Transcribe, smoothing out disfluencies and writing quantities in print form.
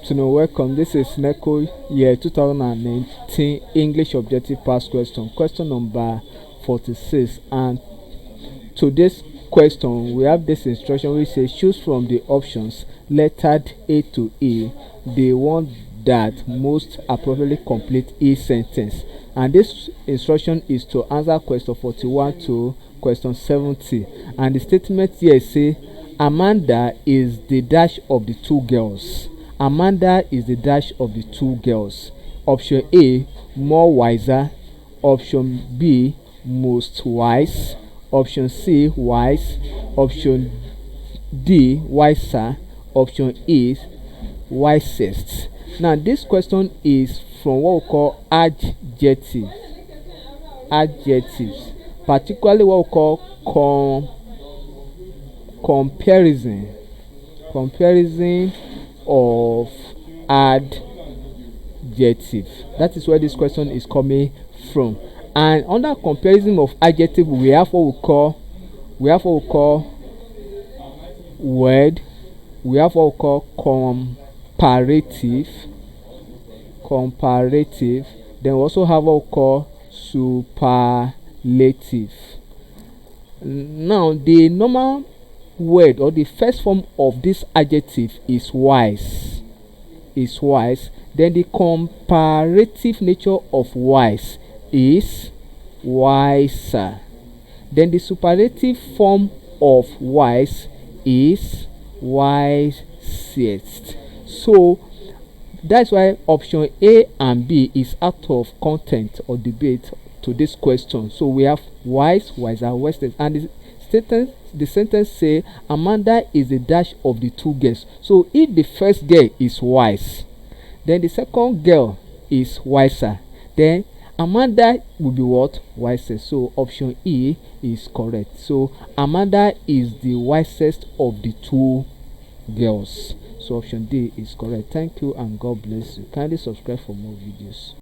afternoon, welcome. This is Neco, year 2019 English Objective Past Question, question number 46. And today's question, we have this instruction which says choose from the options lettered A to E the one that most appropriately complete each sentence. And this instruction is to answer question 41 to question 70. And the statement here say Amanda is the dash of the two girls. Amanda is the dash of the two girls. Option A, more wiser. Option B, most wise. Option C, wise. Option D, wiser. Option E, wisest. Now this question is from what we call adjectives, particularly what we call comparison of adjective. That is where this question is coming from. And under comparison of adjective, we have what we call word. We have what we call comparative. Then we also have what we call superlative. Now the normal word or the first form of this adjective is wise. Then the comparative nature of wise is wiser. Then the superlative form of wise is wisest. So that's why option A and B is out of content or debate to this question. So we have wise, wiser, wisest, and the sentence say Amanda is the dash of the two girls. So if the first girl is wise, then the second girl is wiser, then Amanda will be what? Wisest. So option E is correct. So Amanda is the wisest of the two girls. So option D is correct. Thank you and God bless you. Kindly subscribe for more videos.